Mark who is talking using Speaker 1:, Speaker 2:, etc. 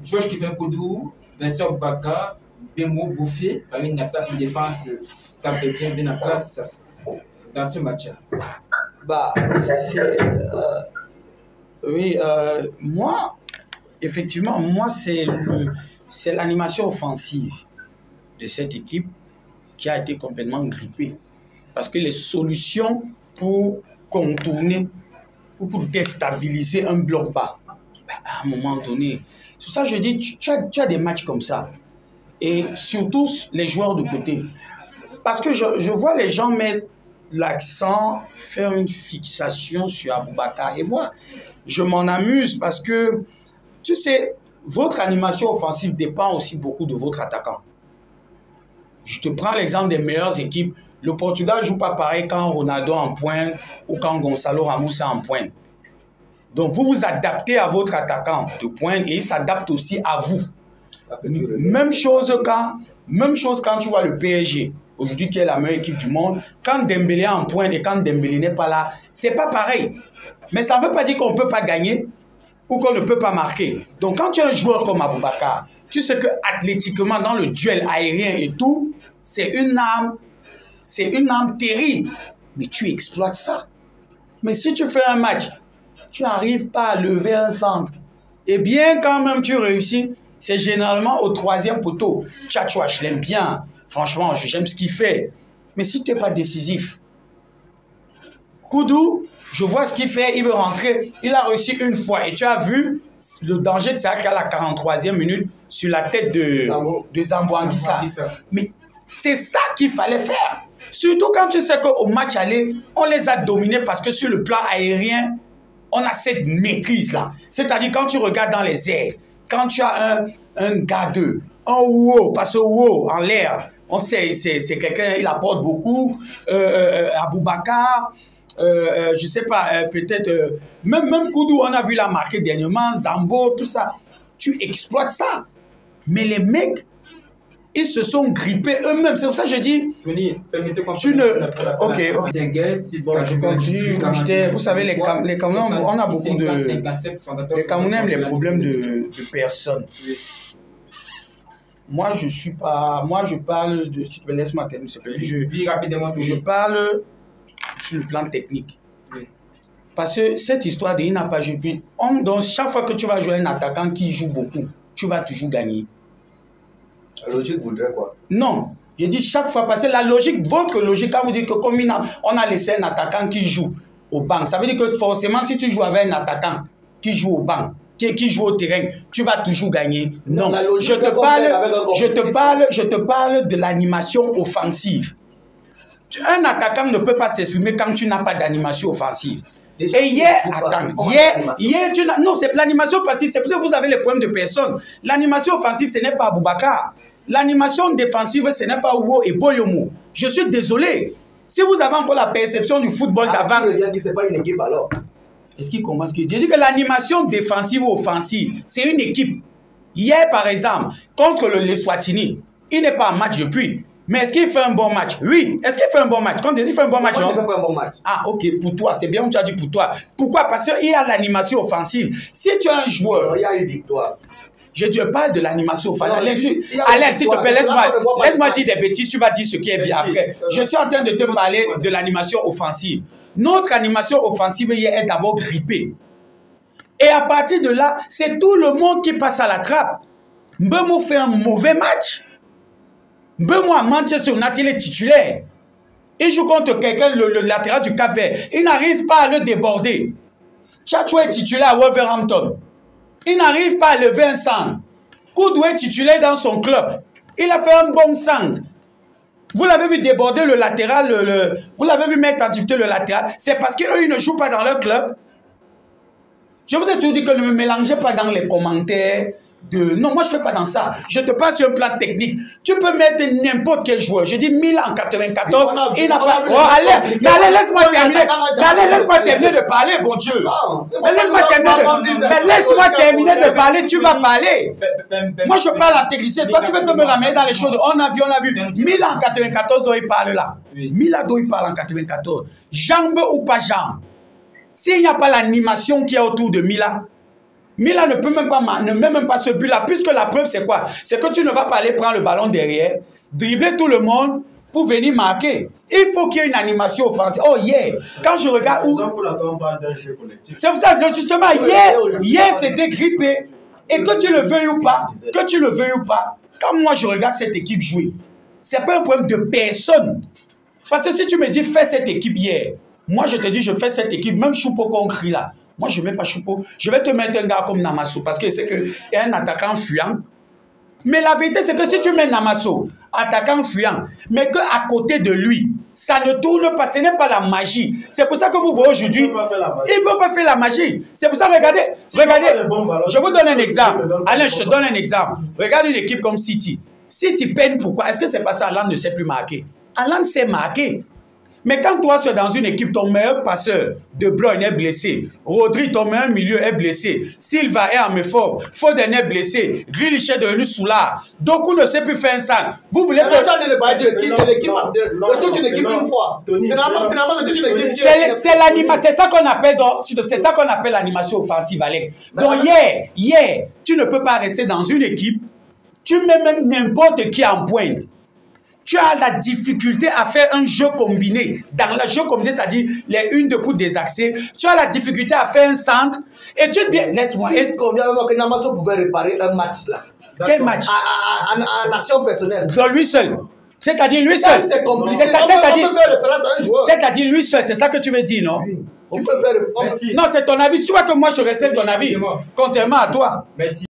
Speaker 1: Georges Kevin Koudou, Vincent Baka, Bemo Bouffé, par une attaque de défense capitaine de la place dans ce match.
Speaker 2: Bah, oui, moi, effectivement, moi, c'est l'animation offensive de cette équipe qui a été complètement grippée. Parce que les solutions pour contourner ou pour déstabiliser un bloc bas, bah, à un moment donné, c'est pour ça que je dis, tu as des matchs comme ça. Et surtout les joueurs de côté. Parce que je vois les gens mettre l'accent, faire une fixation sur Aboubakar. Et moi, je m'en amuse parce que, tu sais, votre animation offensive dépend aussi beaucoup de votre attaquant. Je te prends l'exemple des meilleures équipes. Le Portugal ne joue pas pareil quand Ronaldo en pointe ou quand Gonçalo Ramos est en pointe. Donc, vous vous adaptez à votre attaquant de pointe et il s'adapte aussi à vous. Même chose quand tu vois le PSG, aujourd'hui qui est la meilleure équipe du monde, quand Dembélé est en pointe et quand Dembélé n'est pas là, c'est pas pareil. Mais ça ne veut pas dire qu'on ne peut pas gagner ou qu'on ne peut pas marquer. Donc, quand tu es un joueur comme Aboubakar, tu sais que athlétiquement, dans le duel aérien et tout, c'est une arme terrible. Mais tu exploites ça. Mais si tu fais un match, tu n'arrives pas à lever un centre, et bien quand même tu réussis, c'est généralement au troisième poteau. Tchatchoua, je l'aime bien. Franchement, j'aime ce qu'il fait. Mais si tu n'es pas décisif, Koudou, je vois ce qu'il fait, il veut rentrer. Il a réussi une fois. Et tu as vu le danger de ça qu'à la 43e minute sur la tête de Zambo Anguissa. Mais c'est ça qu'il fallait faire. Surtout quand tu sais qu'au match aller, on les a dominés parce que sur le plan aérien, on a cette maîtrise-là. C'est-à-dire quand tu regardes dans les airs, quand tu as un gardeux, un wow, parce que wow en l'air, on sait, c'est quelqu'un, il apporte beaucoup, Aboubakar, je sais pas, peut-être, même Koudou, on a vu la marquer dernièrement, Zambo, tout ça. Tu exploites ça. Mais les mecs, ils se sont grippés eux-mêmes. C'est pour ça que je dis.
Speaker 1: Tony, permettez-moi.
Speaker 2: Tu ne. Ok. Bon, je continue. Vous savez, les Camerounais, on a beaucoup de. Les Camerounais aiment les problèmes de personnes. Moi, je suis pas. Moi, je parle de. Laisse-moi terminer, s'il te plaît. Je parle sur le plan technique. Oui. Parce que cette histoire de il n'a pas joué. Donc, chaque fois que tu vas jouer un attaquant qui joue beaucoup, tu vas toujours gagner.
Speaker 3: La logique voudrait quoi? Non.
Speaker 2: Je dis chaque fois, parce que la logique, votre logique, quand vous dites que comme on a laissé un attaquant qui joue au banc, ça veut dire que forcément, si tu joues avec un attaquant qui joue au banc, qui joue au terrain, tu vas toujours gagner. Non, je te parle de l'animation offensive. Un attaquant ne peut pas s'exprimer quand tu n'as pas d'animation offensive. Et hier, non, c'est l'animation offensive, c'est parce que vous avez les problèmes de personnes. L'animation offensive, ce n'est pas Aboubakar. L'animation défensive, ce n'est pas Ouo et Boyomo. Je suis désolé. Si vous avez encore la perception du football d'avant...
Speaker 3: c'est pas une équipe alors.
Speaker 2: Est-ce qu'il comprend ce que je dis? Je dis que l'animation défensive ou offensive, c'est une équipe. Hier, par exemple, contre le Swatini, il n'est pas en match depuis. Mais est-ce qu'il fait un bon match? Oui. Est-ce qu'il fait un bon match? Quand il fait un bon match,
Speaker 3: non? Il fait pas un bon match.
Speaker 2: Ah, ok, pour toi. C'est bien que tu as dit pour toi. Pourquoi? Parce qu'il y a l'animation offensive. Si tu as un joueur...
Speaker 3: Non, il y a une victoire.
Speaker 2: Je te parle de l'animation offensive. Alex, s'il te plaît, laisse-moi dire des bêtises. Tu vas dire ce qui est bien après. Je suis en train de te parler de l'animation offensive. Notre animation offensive hier est d'abord grippée. Et à partir de là, c'est tout le monde qui passe à la trappe. Mbemo fait un mauvais match. Mbemo à Manchester United est titulaire. Il joue contre quelqu'un, le latéral du Cap-Vert. Il n'arrive pas à le déborder. Tchatchoua est titulaire à Wolverhampton. Il n'arrive pas à lever un centre. Koudou est titulaire dans son club. Il a fait un bon centre. Vous l'avez vu déborder le latéral, vous l'avez vu mettre en difficulté le latéral. C'est parce qu'eux, ils ne jouent pas dans leur club. Je vous ai toujours dit que ne me mélangez pas dans les commentaires. Non, moi je ne fais pas dans ça. Je te parle sur un plan technique. Tu peux mettre n'importe quel joueur. Je dis Milan en 94, il n'a pas... Oh, allez, laisse-moi terminer. Laisse-moi terminer de parler, bon Dieu. Laisse-moi terminer de parler, tu vas parler. Moi je parle en technicien. Toi tu veux te me ramener dans les choses. On a vu. Milan en 94, dont il parle là. Milan dont il parle en 94. Jambe ou pas jambe? S'il n'y a pas l'animation qui est autour de Milan, Milan ne met même pas ce but-là, puisque la preuve, c'est quoi? C'est que tu ne vas pas aller prendre le ballon derrière, dribbler tout le monde pour venir marquer. Il faut qu'il y ait une animation offensive. Oh, yeah! Quand je regarde où... C'est pour ça, justement, hier c'était grippé. Et que tu le veuilles ou pas, quand moi je regarde cette équipe jouer, c'est pas un problème de personne. Parce que si tu me dis fais cette équipe hier, moi je te dis je fais cette équipe, même Choupo qu'on crie là. Moi je ne mets pas Choupo. Je vais te mettre un gars comme Namasso parce que c'est un attaquant fuyant. Mais la vérité c'est que si tu mets Namasso, attaquant fuyant, mais qu'à côté de lui, ça ne tourne pas, ce n'est pas la magie. C'est pour ça que vous voyez aujourd'hui, il ne peut pas faire la magie. C'est pour ça, regardez, je vous donne un exemple. Alain, je te donne un exemple. Regarde une équipe comme City. City peine pourquoi? Est-ce que c'est parce que Haaland ne sait plus marquer? Haaland sait marquer. Mais quand toi, tu es dans une équipe, ton meilleur passeur, De Bruyne est blessé. Rodri, ton meilleur milieu, est blessé. Silva est en méforme. Foden est blessé. Grealish est devenu soulard. Doku ne sait plus faire un sang. Vous voulez... C'est l'animation. C'est ça qu'on appelle, l'animation offensive, Alec. Donc hier, tu ne peux pas rester dans une équipe. Tu mets même n'importe qui en pointe. Tu as la difficulté à faire un jeu combiné. Dans le jeu combiné, c'est-à-dire les une de pour désaxer, tu as la difficulté à faire un centre et tu te dis, laisse-moi.
Speaker 3: Combien que Namasso pouvait réparer un match là?
Speaker 2: Quel match?
Speaker 3: En action personnelle.
Speaker 2: Lui seul. C'est-à-dire lui seul. C'est-à-dire lui seul, c'est ça que tu veux dire, non?
Speaker 3: Oui. On peut faire...
Speaker 2: Non, c'est ton avis. Tu vois que moi je respecte ton avis, contrairement à toi.
Speaker 1: Merci.